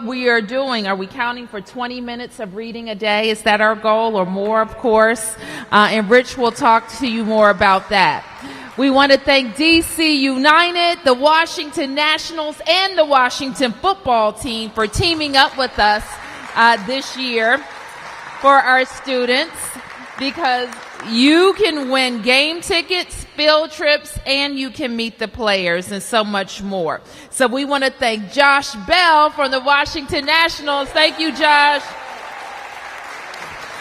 we are doing, are we counting for 20 minutes of reading a day? Is that our goal, or more, of course? And Rich will talk to you more about that. We want to thank DC United, the Washington Nationals, and the Washington football team for teaming up with us this year for our students, because you can win game tickets, field trips, and you can meet the players and so much more. So we want to thank Josh Bell from the Washington Nationals. Thank you, Josh,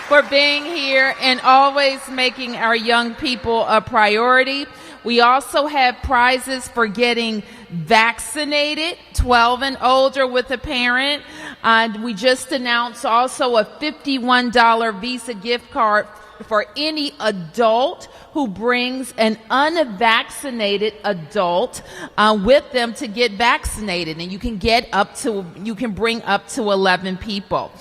for being here and always making our young people a priority. We also have prizes for getting vaccinated, 12 and older with a parent. We just announced also a $51 Visa gift card for any adult who brings an unvaccinated adult with them to get vaccinated, and you can bring up to 11 people.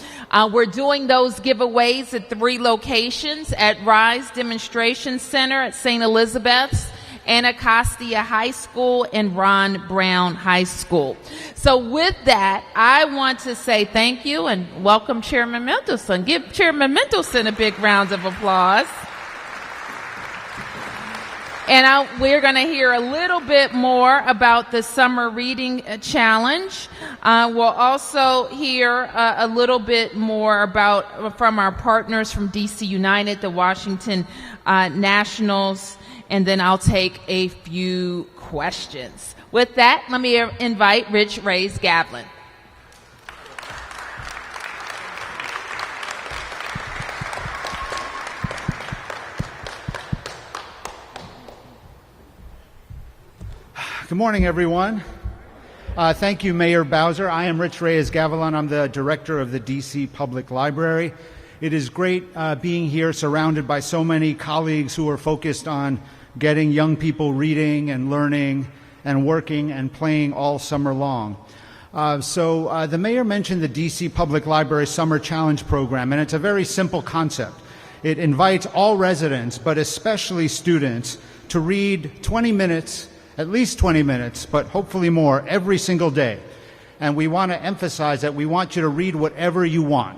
We're doing those giveaways at 3 locations: at Rise Demonstration Center at St. Elizabeth's, Anacostia High School, and Ron Brown High School. So with that, I want to say thank you and welcome Chairman Mendelson. Give Chairman Mendelson a big round of applause. And we're going to hear a little bit more about the Summer Reading Challenge. We'll also hear a little bit more from our partners from DC United, the Washington Nationals, and then I'll take a few questions. With that, let me invite Rich Reyes-Gavlin. Good morning, everyone. Thank you, Mayor Bowser. I am Rich Reyes-Gavlin. I'm the director of the DC Public Library. It is great being here surrounded by so many colleagues who are focused on getting young people reading and learning and working and playing all summer long. So the mayor mentioned the DC Public Library Summer Challenge Program, and it's a very simple concept. It invites all residents, but especially students, to read 20 minutes, at least 20 minutes, but hopefully more, every single day. And we want to emphasize that we want you to read whatever you want.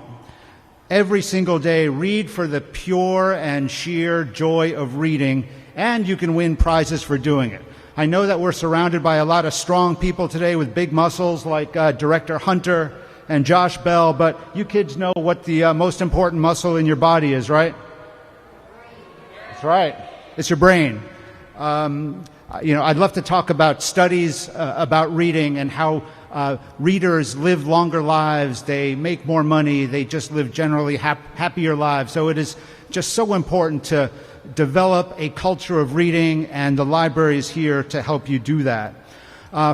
Every single day, read for the pure and sheer joy of reading, and you can win prizes for doing it. I know that we're surrounded by a lot of strong people today with big muscles like Director Hunter and Josh Bell, but you kids know what the most important muscle in your body is, right? That's right. It's your brain. I'd love to talk about studies about reading and how readers live longer lives, they make more money, they just live generally happier lives. So it is just so important to develop a culture of reading, and the library is here to help you do that.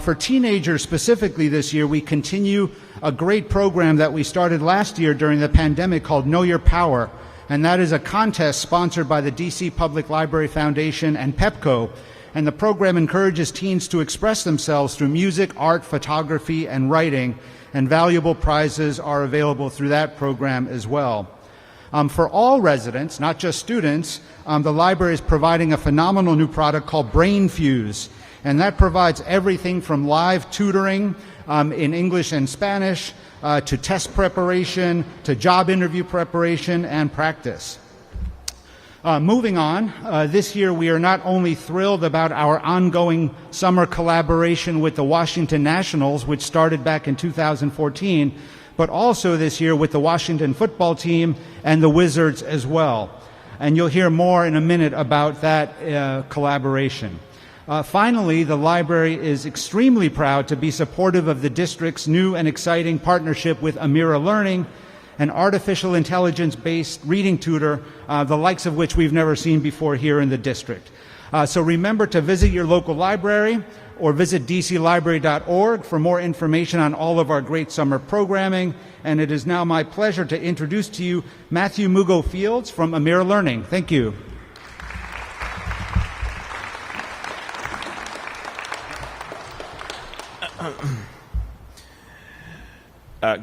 For teenagers specifically this year, we continue a great program that we started last year during the pandemic called Know Your Power, and that is a contest sponsored by the DC Public Library Foundation and PEPCO. And the program encourages teens to express themselves through music, art, photography, and writing, and valuable prizes are available through that program as well. For all residents, not just students, the library is providing a phenomenal new product called Brain Fuse, and that provides everything from live tutoring in English and Spanish to test preparation, to job interview preparation and practice. Moving on, this year we are not only thrilled about our ongoing summer collaboration with the Washington Nationals, which started back in 2014, but also this year with the Washington football team and the Wizards as well. And you'll hear more in a minute about that collaboration. Finally, the library is extremely proud to be supportive of the district's new and exciting partnership with Amira Learning, an artificial intelligence-based reading tutor, the likes of which we've never seen before here in the district. So remember to visit your local library or visit dclibrary.org for more information on all of our great summer programming. And it is now my pleasure to introduce to you Matthew Mugo-Fields from Amira Learning. Thank you.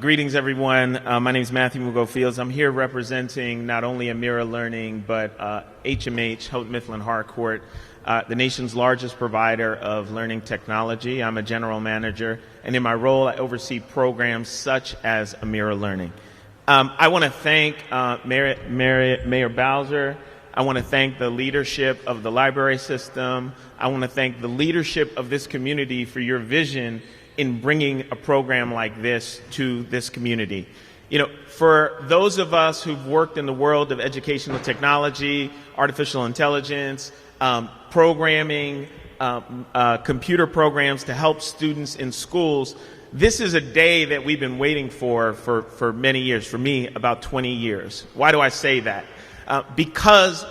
Greetings, everyone. My name is Matthew Mugo-Fields. I'm here representing not only Amira Learning, but HMH, Houghton Mifflin Harcourt. the nation's largest provider of learning technology. I'm a general manager, and in my role, I oversee programs such as Amira Learning. I want to thank Mayor Bowser. I want to thank the leadership of the library system. I want to thank the leadership of this community for your vision in bringing a program like this to this community. You know, for those of us who've worked in the world of educational technology, artificial intelligence, programming, computer programs to help students in schools, this is a day that we've been waiting for many years. For me, about 20 years. Why do I say that? Because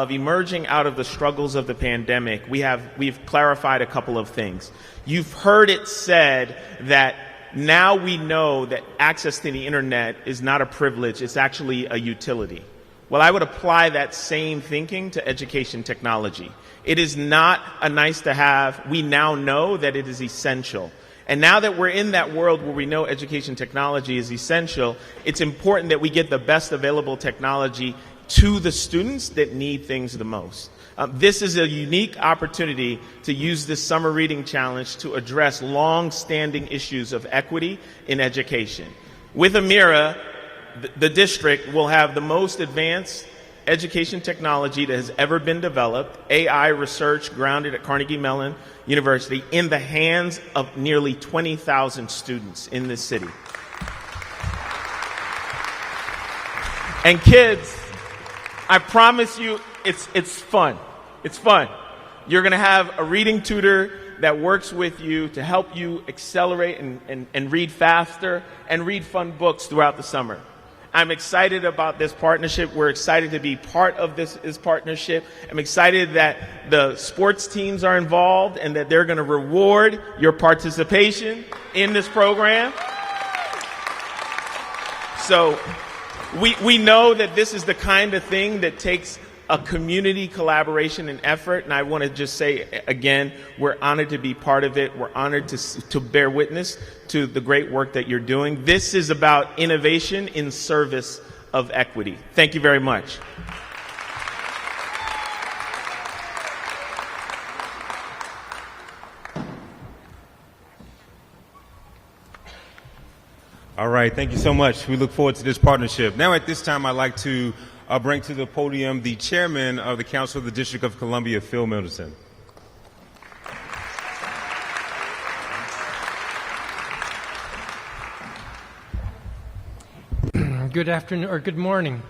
emerging out of the struggles of the pandemic, we've clarified a couple of things. You've heard it said that now we know that access to the internet is not a privilege, it's actually a utility. Well, I would apply that same thinking to education technology. It is not a nice to have. We now know that it is essential. And now that we're in that world where we know education technology is essential, it's important that we get the best available technology to the students that need things the most. This is a unique opportunity to use this summer reading challenge to address long-standing issues of equity in education. With Amira, the district will have the most advanced education technology that has ever been developed, AI research grounded at Carnegie Mellon University, in the hands of nearly 20,000 students in this city. And kids, I promise you, it's fun. It's fun. You're going to have a reading tutor that works with you to help you accelerate and read faster and read fun books throughout the summer. I'm excited about this partnership. We're excited to be part of this partnership. I'm excited that the sports teams are involved and that they're going to reward your participation in this program. So we know that this is the kind of thing that takes a community collaboration and effort, and I want to just say again, we're honored to be part of it. We're honored to bear witness to the great work that you're doing. This is about innovation in service of equity. Thank you very much. All right, thank you so much. We look forward to this partnership. Now at this time, I'd like to bring to the podium the chairman of the Council of the District of Columbia, Phil Millerson. Good afternoon, or good morning.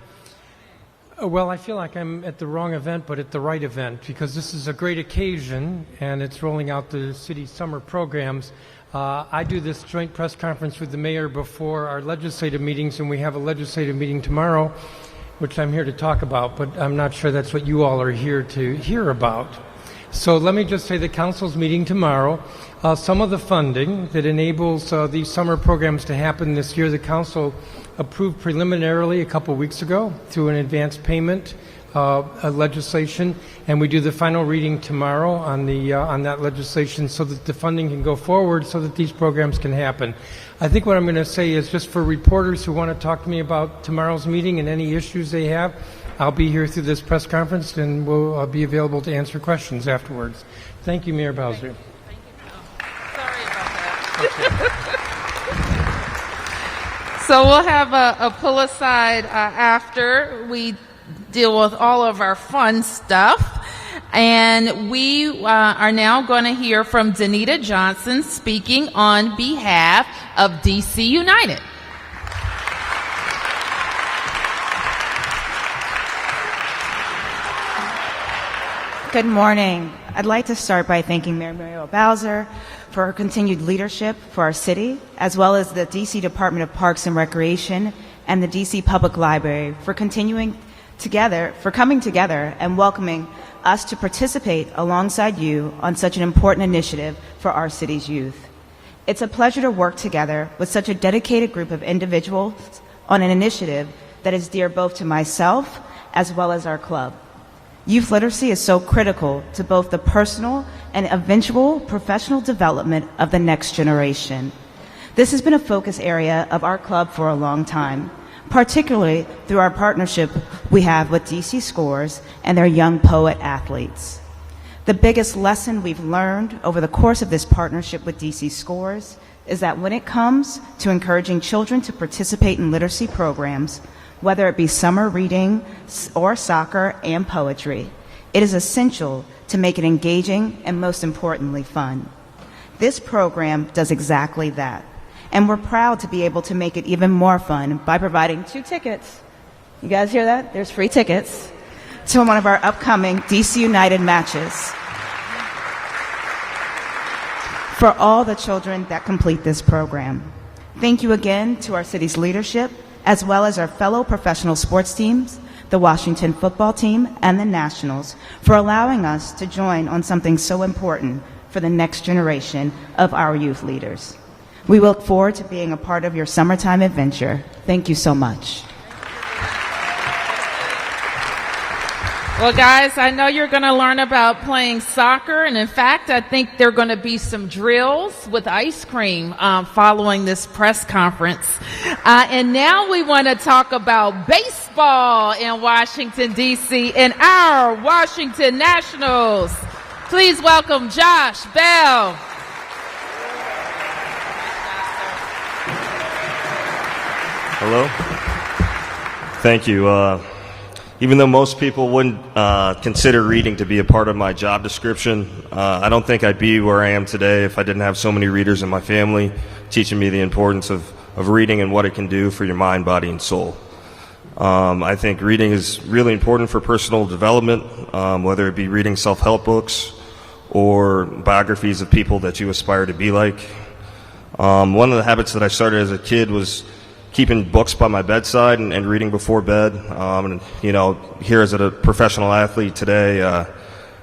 Well, I feel like I'm at the wrong event, but at the right event, because this is a great occasion, and it's rolling out the city's summer programs. I do this joint press conference with the mayor before our legislative meetings, and we have a legislative meeting tomorrow, which I'm here to talk about, but I'm not sure that's what you all are here to hear about. So let me just say the council's meeting tomorrow. Some of the funding that enables these summer programs to happen this year, the council approved preliminarily a couple weeks ago through an advance payment legislation, and we do the final reading tomorrow on that legislation so that the funding can go forward so that these programs can happen. I think what I'm going to say is just for reporters who want to talk to me about tomorrow's meeting and any issues they have, I'll be here through this press conference and we'll be available to answer questions afterwards. Thank you, Mayor Bowser. Thank you. Sorry about that. So we'll have a pull aside after we deal with all of our fun stuff. And we are now going to hear from Danita Johnson speaking on behalf of DC United. Good morning. I'd like to start by thanking Mayor Muriel Bowser for her continued leadership for our city, as well as the DC Department of Parks and Recreation and the DC Public Library for coming together and welcoming us to participate alongside you on such an important initiative for our city's youth. It's a pleasure to work together with such a dedicated group of individuals on an initiative that is dear both to myself as well as our club. Youth literacy is so critical to both the personal and eventual professional development of the next generation. This has been a focus area of our club for a long time. particularly through our partnership we have with DC Scores and their young poet athletes. The biggest lesson we've learned over the course of this partnership with DC Scores is that when it comes to encouraging children to participate in literacy programs, whether it be summer reading or soccer and poetry, it is essential to make it engaging and, most importantly, fun. This program does exactly that, and we're proud to be able to make it even more fun by providing 2 tickets. You guys hear that? There's free tickets to one of our upcoming DC United matches for all the children that complete this program. Thank you again to our city's leadership, as well as our fellow professional sports teams, the Washington football team, and the Nationals, for allowing us to join on something so important for the next generation of our youth leaders. We look forward to being a part of your summertime adventure. Thank you so much. Well, guys, I know you're going to learn about playing soccer, and in fact, I think there are going to be some drills with ice cream following this press conference. And now we want to talk about baseball in Washington, D.C., and our Washington Nationals. Please welcome Josh Bell. Hello. Thank you. Even though most people wouldn't consider reading to be a part of my job description, I don't think I'd be where I am today if I didn't have so many readers in my family teaching me the importance of reading and what it can do for your mind, body, and soul. I think reading is really important for personal development, whether it be reading self-help books or biographies of people that you aspire to be like. One of the habits that I started as a kid was keeping books by my bedside and reading before bed. And, you know, here as a professional athlete today,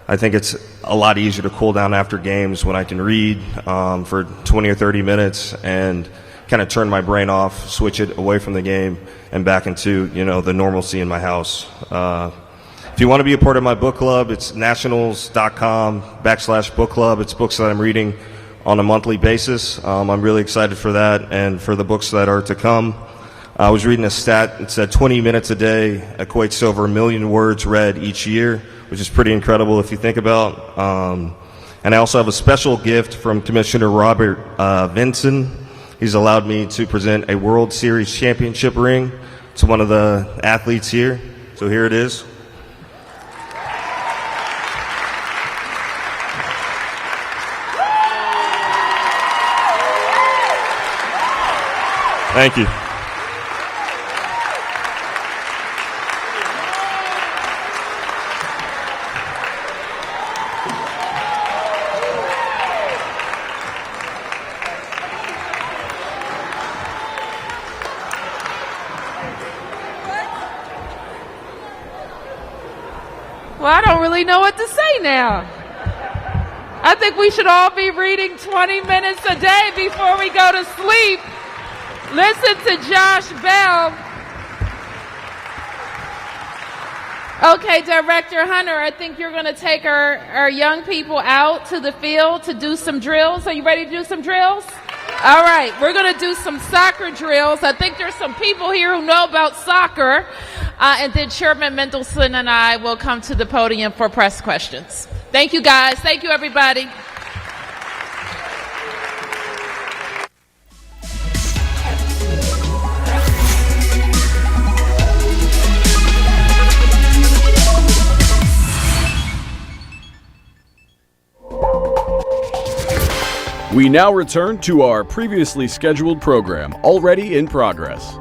I think it's a lot easier to cool down after games when I can read for 20 or 30 minutes and kind of turn my brain off, switch it away from the game and back into, you know, the normalcy in my house. If you want to be a part of my book club, it's nationals.com/book club. It's books that I'm reading on a monthly basis. I'm really excited for that and for the books that are to come. I was reading a stat that said 20 minutes a day equates to over 1 million words read each year, which is pretty incredible if you think about. And I also have a special gift from Commissioner Robert Vinson. He's allowed me to present a World Series championship ring to one of the athletes here. So here it is. Thank you. Well, I don't really know what to say now. I think we should all be reading 20 minutes a day before we go to sleep. Listen to Josh Bell. Okay, Director Hunter, I think you're going to take our young people out to the field to do some drills. Are you ready to do some drills? All right, we're going to do some soccer drills. I think there's some people here who know about soccer. And then Chairman Mendelson and I will come to the podium for press questions. Thank you, guys. Thank you, everybody. We now return to our previously scheduled program, already in progress.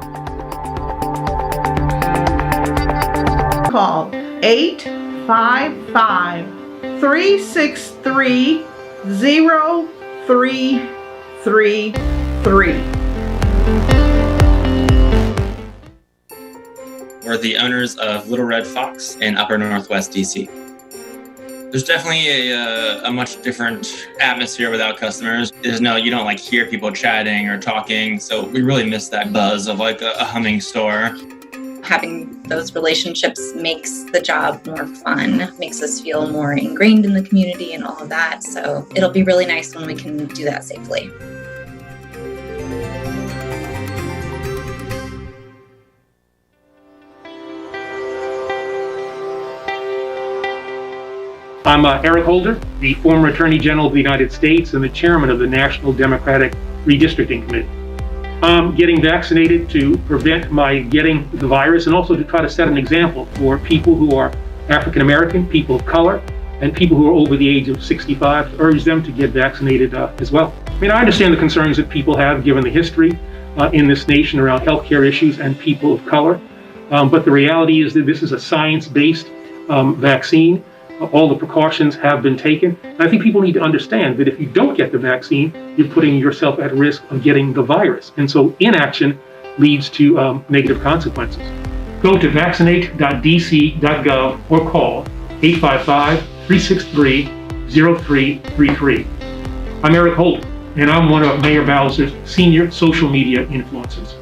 Call 855-363-0333. We're the owners of Little Red Fox in Upper Northwest DC. There's definitely a much different atmosphere without customers. You don't like hear people chatting or talking. So we really miss that buzz of like a humming store. Having those relationships makes the job more fun, makes us feel more ingrained in the community and all of that. So it'll be really nice when we can do that safely. I'm Eric Holder, the former Attorney General of the United States and the chairman of the National Democratic Redistricting Committee. I'm getting vaccinated to prevent my getting the virus and also to try to set an example for people who are African American, people of color, and people who are over the age of 65 to urge them to get vaccinated as well. I mean, I understand the concerns that people have given the history in this nation around healthcare issues and people of color, but the reality is that this is a science-based vaccine. All the precautions have been taken. And I think people need to understand that if you don't get the vaccine, you're putting yourself at risk of getting the virus. And so inaction leads to negative consequences. Go to vaccinate.dc.gov or call 855-363-0333. I'm Eric Holder, and I'm one of Mayor Bowser's senior social media influencers.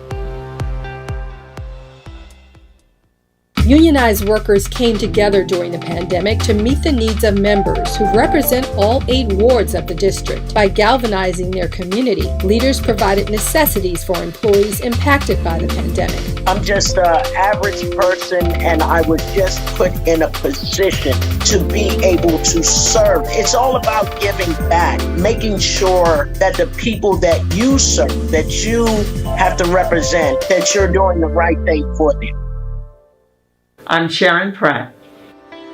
Unionized workers came together during the pandemic to meet the needs of members who represent all 8 wards of the district. By galvanizing their community, leaders provided necessities for employees impacted by the pandemic. I'm just an average person, and I was just put in a position to be able to serve. It's all about giving back, making sure that the people that you serve, that you have to represent, that you're doing the right thing for them. I'm Sharon Pratt.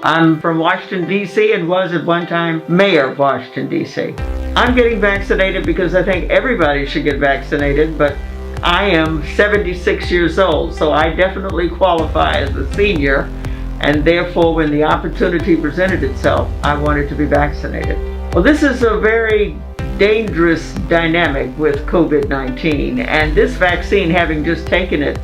I'm from Washington, D.C. and was at one time mayor of Washington, D.C. I'm getting vaccinated because I think everybody should get vaccinated, but I am 76 years old, so I definitely qualify as a senior, and therefore when the opportunity presented itself, I wanted to be vaccinated. Well, this is a very dangerous dynamic with COVID-19, and this vaccine, having just taken it,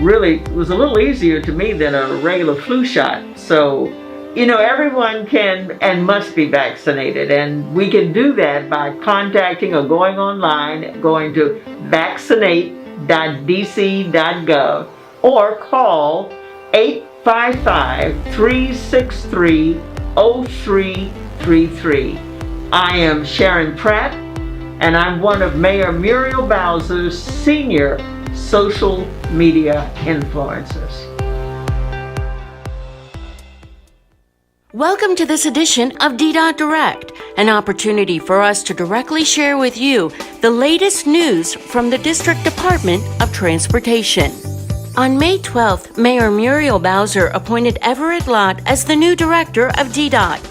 really was a little easier to me than a regular flu shot. So, everyone can and must be vaccinated, and we can do that by contacting or going online, going to vaccinate.dc.gov or call 855-363-0333. I am Sharon Pratt, and I'm one of Mayor Muriel Bowser's senior social media influencers. Welcome to this edition of DDOT Direct, an opportunity for us to directly share with you the latest news from the District Department of Transportation. On May 12th, Mayor Muriel Bowser appointed Everett Lott as the new director of DDOT.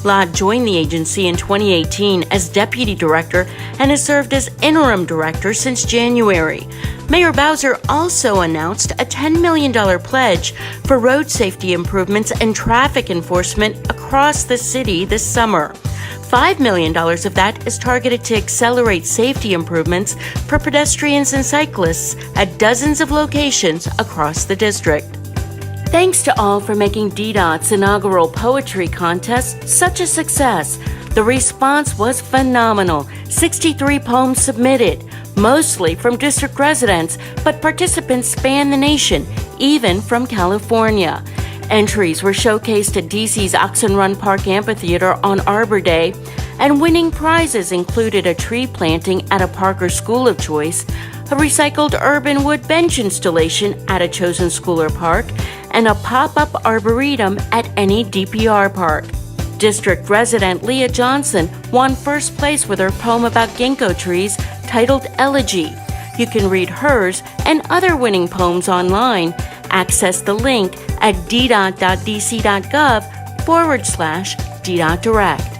Lott joined the agency in 2018 as deputy director and has served as interim director since January. Mayor Bowser also announced a $10 million pledge for road safety improvements and traffic enforcement across the city this summer. $5 million of that is targeted to accelerate safety improvements for pedestrians and cyclists at dozens of locations across the district. Thanks to all for making DDOT's inaugural poetry contest such a success. The response was phenomenal. 63 poems submitted, mostly from district residents, but participants span the nation, even from California. Entries were showcased at DC's Oxen Run Park Amphitheater on Arbor Day, and winning prizes included a tree planting at a park or school of choice, a recycled urban wood bench installation at a chosen school or park, and a pop-up arboretum at any DPR park. District resident Leah Johnson won first place with her poem about ginkgo trees titled Elegy. You can read hers and other winning poems online. Access the link at ddot.dc.gov/DDOT Direct.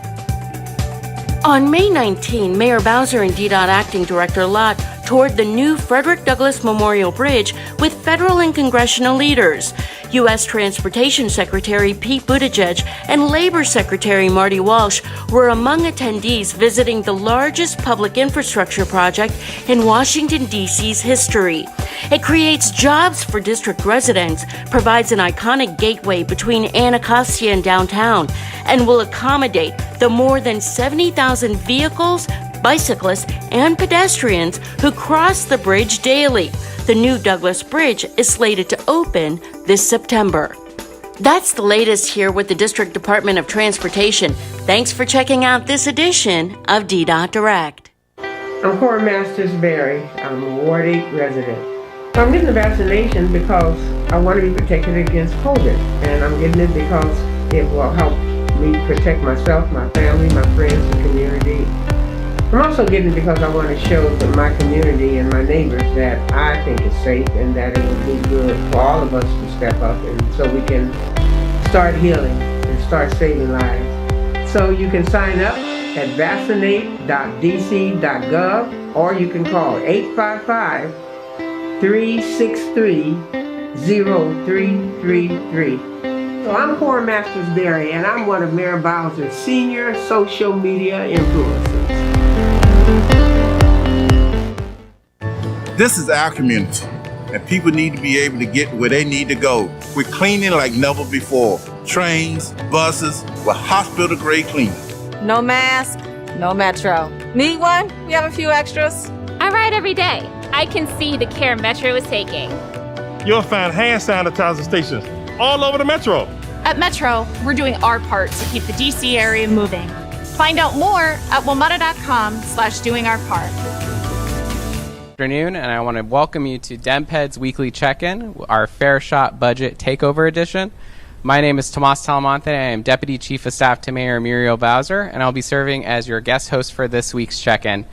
On May 19, Mayor Bowser and DDOT Acting Director Lott toured the new Frederick Douglass Memorial Bridge with federal and congressional leaders. U.S. Transportation Secretary Pete Buttigieg and Labor Secretary Marty Walsh were among attendees visiting the largest public infrastructure project in Washington, D.C.'s history. It creates jobs for district residents, provides an iconic gateway between Anacostia and downtown, and will accommodate the more than 70,000 vehicles, bicyclists, and pedestrians who cross the bridge daily. The new Douglass Bridge is slated to open this September. That's the latest here with the District Department of Transportation. Thanks for checking out this edition of DDOT Direct. I'm Cora Masters-Berry. I'm a Ward 8 resident. I'm getting the vaccination because I want to be protected against COVID, and I'm getting it because it will help me to protect myself, my family, my friends, the community. I'm also getting it because I want to show that my community and my neighbors that I think is safe and that it will be good for all of us to step up and so we can start healing and start saving lives. So you can sign up at vaccinate.dc.gov or you can call 855-363-0333. So I'm Cora Masters-Berry and I'm one of Mayor Bowser's senior social media influencers. This is our community, and people need to be able to get where they need to go. We're cleaning like never before. Trains, buses, with hospital-grade cleaning. No mask, no metro. Need one? We have a few extras. I ride every day. I can see the care Metro is taking. You'll find hand sanitizer stations all over the Metro. At Metro, we're doing our part to keep the DC area moving. Find out more at WMATA.com/doingourpart. Afternoon, and I want to welcome you to DemPed's Weekly Check-In, our Fair Shot Budget Takeover Edition. My name is Tomas Talamonte. I am Deputy Chief of Staff to Mayor Muriel Bowser, and I'll be serving as your guest host for this week's check-in.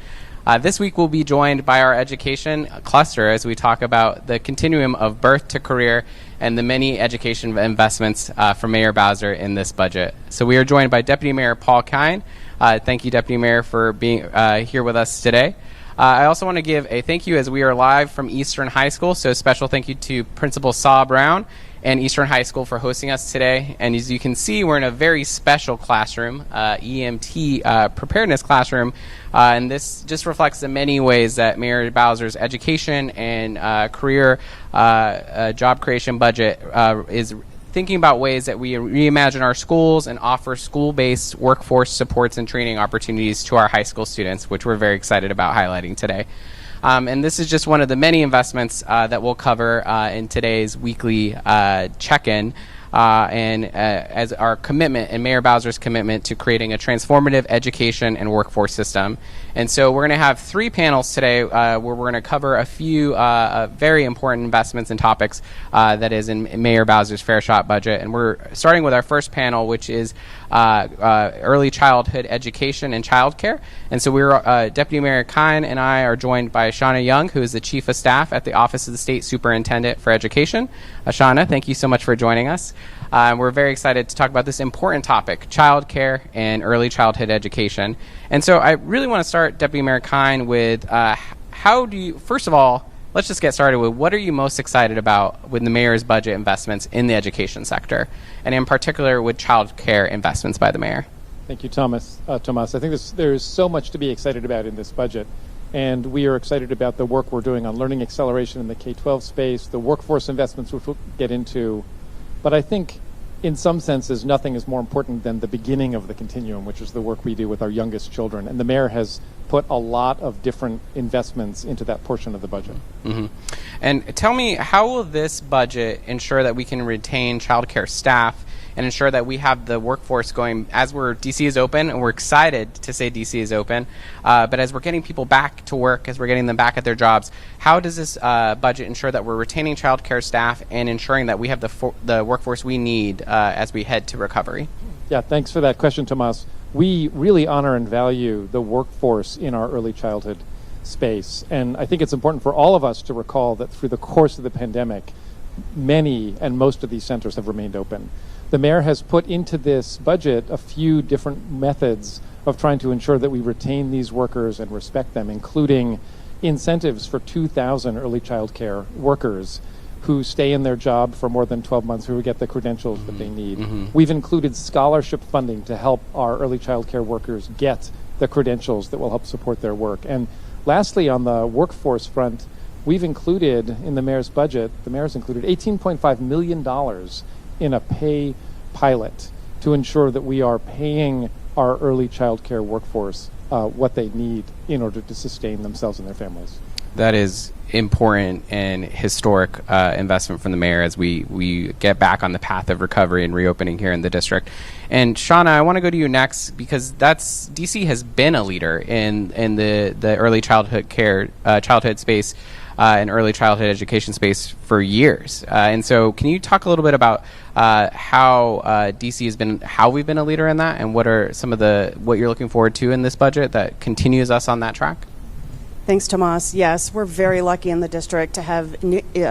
This week we'll be joined by our education cluster as we talk about the continuum of birth to career and the many education investments from Mayor Bowser in this budget. So we are joined by Deputy Mayor Paul Kine. Thank you, Deputy Mayor, for being here with us today. I also want to give a thank you as we are live from Eastern High School, so a special thank you to Principal Saw Brown and Eastern High School for hosting us today. And as you can see, we're in a very special classroom, EMT preparedness classroom, and this just reflects the many ways that Mayor Bowser's education and career job creation budget is thinking about ways that we reimagine our schools and offer school-based workforce supports and training opportunities to our high school students, which we're very excited about highlighting today. And this is just one of the many investments that we'll cover in today's weekly check-in. As our commitment and Mayor Bowser's commitment to creating a transformative education and workforce system. And so we're going to have three panels today where we're going to cover a few very important investments and topics that is in Mayor Bowser's Fair Shot budget. And we're starting with our first panel, which is early childhood education and childcare. And so we're Deputy Mayor Kine and I are joined by Shauna Young, who is the Chief of Staff at the Office of the State Superintendent for Education. Shauna, thank you so much for joining us. We're very excited to talk about this important topic, childcare and early childhood education. And so I really want to start, Deputy Mayor Kine, with how do you, first of all, let's just get started with what are you most excited about with the mayor's budget investments in the education sector, and in particular with childcare investments by the mayor? Thank you, Thomas. I think there's so much to be excited about in this budget. And we are excited about the work we're doing on learning acceleration in the K-12 space, the workforce investments which we'll get into. But I think in some senses, nothing is more important than the beginning of the continuum, which is the work we do with our youngest children. And the mayor has put a lot of different investments into that portion of the budget. Mm-hmm. And tell me, how will this budget ensure that we can retain childcare staff and ensure that we have the workforce going as DC is open, and we're excited to say DC is open, but as we're getting people back to work, as we're getting them back at their jobs, how does this budget ensure that we're retaining childcare staff and ensuring that we have the workforce we need as we head to recovery? Yeah, thanks for that question, Tomas. We really honor and value the workforce in our early childhood space, and I think it's important for all of us to recall that through the course of the pandemic, many and most of these centers have remained open. The mayor has put into this budget a few different methods of trying to ensure that we retain these workers and respect them, including incentives for 2,000 early child care workers who stay in their job for more than 12 months, who get the credentials that they need. Mm-hmm. We've included scholarship funding to help our early child care workers get the credentials that will help support their work. And lastly, on the workforce front, we've included in the mayor's budget, the mayor's included $18.5 million in a pay pilot to ensure that we are paying our early child care workforce what they need in order to sustain themselves and their families. That is important and historic investment from the mayor as we get back on the path of recovery and reopening here in the district. And Shauna, I want to go to you next because DC has been a leader in the early childhood care childhood space. in early childhood education space for years. And so can you talk a little bit about how DC has been, how we've been a leader in that, and what are some of what you're looking forward to in this budget that continues us on that track? Thanks, Tomas. Yes, we're very lucky in the district to have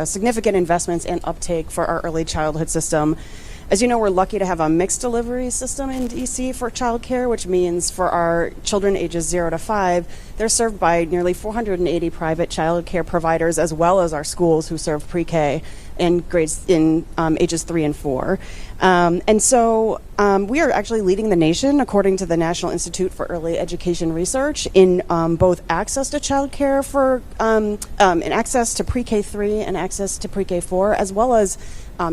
significant investments and uptake for our early childhood system. As you know, we're lucky to have a mixed delivery system in DC for childcare, which means for our children ages 0 to 5, they're served by nearly 480 private childcare providers, as well as our schools who serve pre-K and grades in ages 3 and 4. And so we are actually leading the nation, according to the National Institute for Early Education Research, in both access to childcare for and access to pre-K 3 and access to pre-K 4, as well as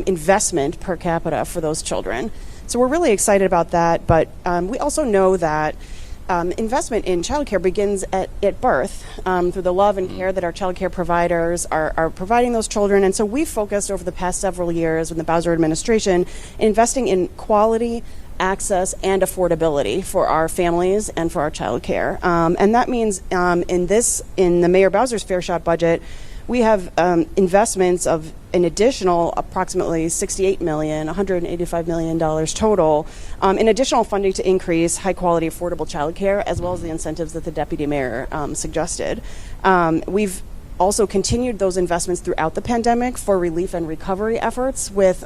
investment per capita for those children. So we're really excited about that, but we also know that investment in childcare begins at birth through the love and care that our childcare providers are providing those children. And so we've focused over the past several years in the Bowser administration investing in quality, access, and affordability for our families and for our childcare. And that means in the Mayor Bowser's Fair Shot budget, we have investments of an additional approximately $68 million, $185 million total, in additional funding to increase high-quality, affordable childcare, as well as the incentives that the deputy mayor suggested. We've also continued those investments throughout the pandemic for relief and recovery efforts with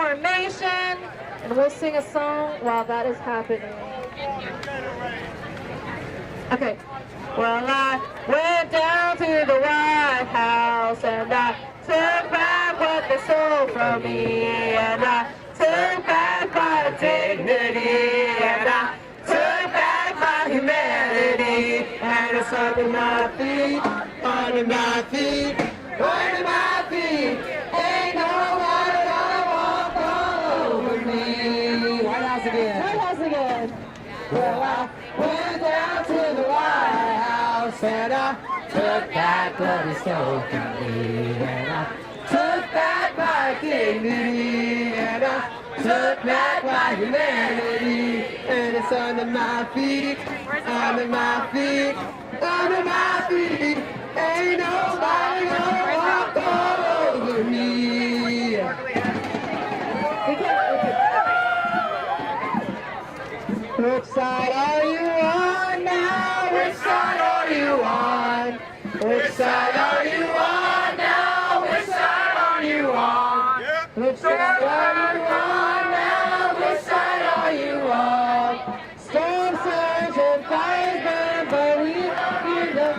formation, and we'll sing a song while that is happening. Okay. Well, I went down to the White House and I took back what they stole from me, and I took back my dignity, and I took back my humanity, and it's under my feet, under my feet, under my feet. Ain't nobody gonna walk all over me. White House again. White House again. Well, I went down to the White House and I took back what he stole from me, and I took back my dignity, and I took back my humanity, and it's under my feet, under my feet, under my feet. Ain't nobody gonna walk all over me. Which side are you on now? Which side are you on? Which side are you on now? Which side are you on? Which side are you on now? Which side are you on? Storm surge and fires burn, but we don't hear them.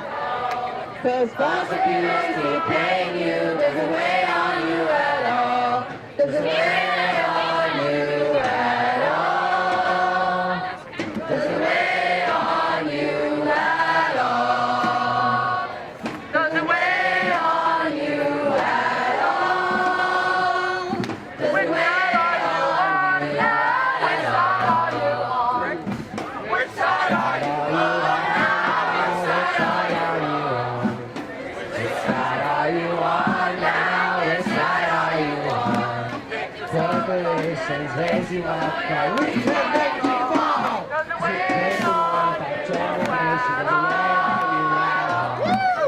'Cause prosecutors keep paying you. There's a way on you at all. There's a way on you at all. There's a way on you at all. There's a way on you at all. There's a way on you at all. Which side are you on? Which side are you on? Which side are you on now? Which side are you on? Corporations raise you up, but we can't make you fall. There's a way on you at all.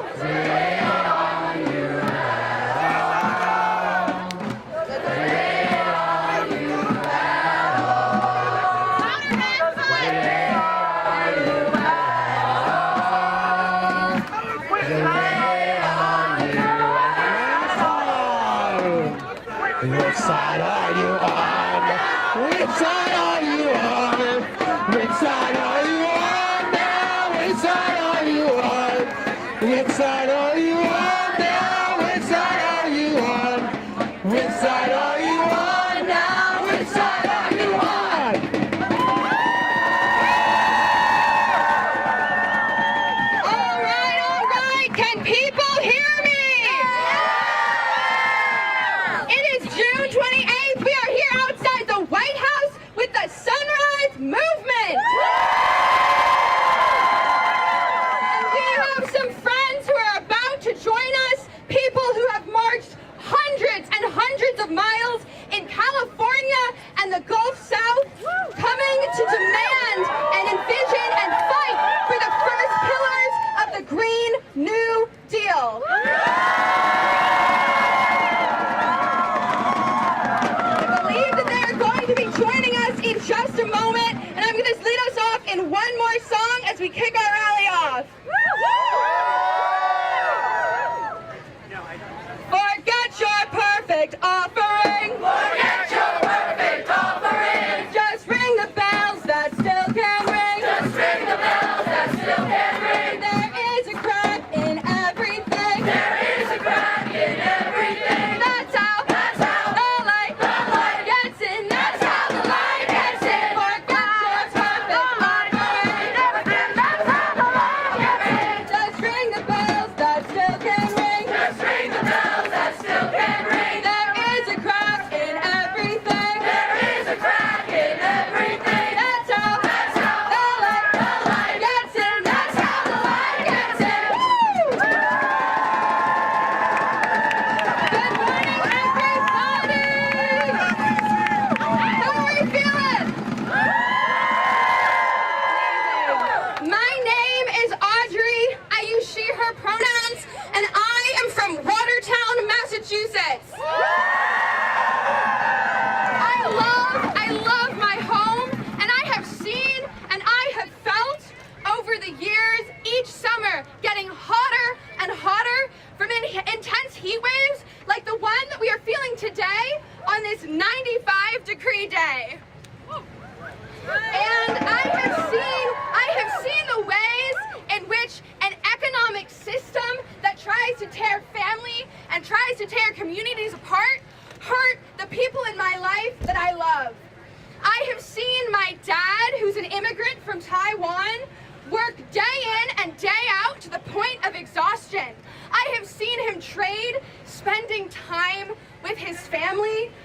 There's a way on you at all. There's a way on you at all. There's a way on you at all. There's a way on you at all. Which side are you on? Which side are you on? Which side are you on now? Which side are you on? Which side are you on now? Which side are you on? Which side are you on now? Which side are you on? All right, can people hear me? It is June 28th. We are here outside the White House with the Sunrise Movement. And we have some friends who are about to join us, people who have marched hundreds and hundreds of miles in California and the Gulf South, coming to demand and envision and fight for the first pillars of the Green New Deal. I believe that they are going to be joining us in just a moment, and I'm going to lead us off in one more song as we kick our rally off. Forget your perfect offering. Forget your perfect offering. Just ring the bells that still can ring. Just ring the bells that still can ring. There is a crack in everything. There is a crack in everything. That's how the light gets in. That's how the light gets in. Forget your perfect offering. That's how the light gets in. Just ring the bells that still can ring. Just ring the bells that still can ring. There is a crack in everything. There is a crack in everything. That's how the light gets in. That's how the light gets in. Woo! Good morning, everybody. How are we feeling? My name is Audrey. I use she, her pronouns, and I am from Watertown, Massachusetts. I love my home, and I have seen and I have felt over the years each summer getting hotter and hotter from intense heat waves like the one that we are feeling today on this 95 every day. And I have seen the ways in which an economic system that tries to tear family and tries to tear communities apart hurt the people in my life that I love. I have seen my dad, who's an immigrant from Taiwan, work day in and day out to the point of exhaustion. I have seen him trade spending time with his family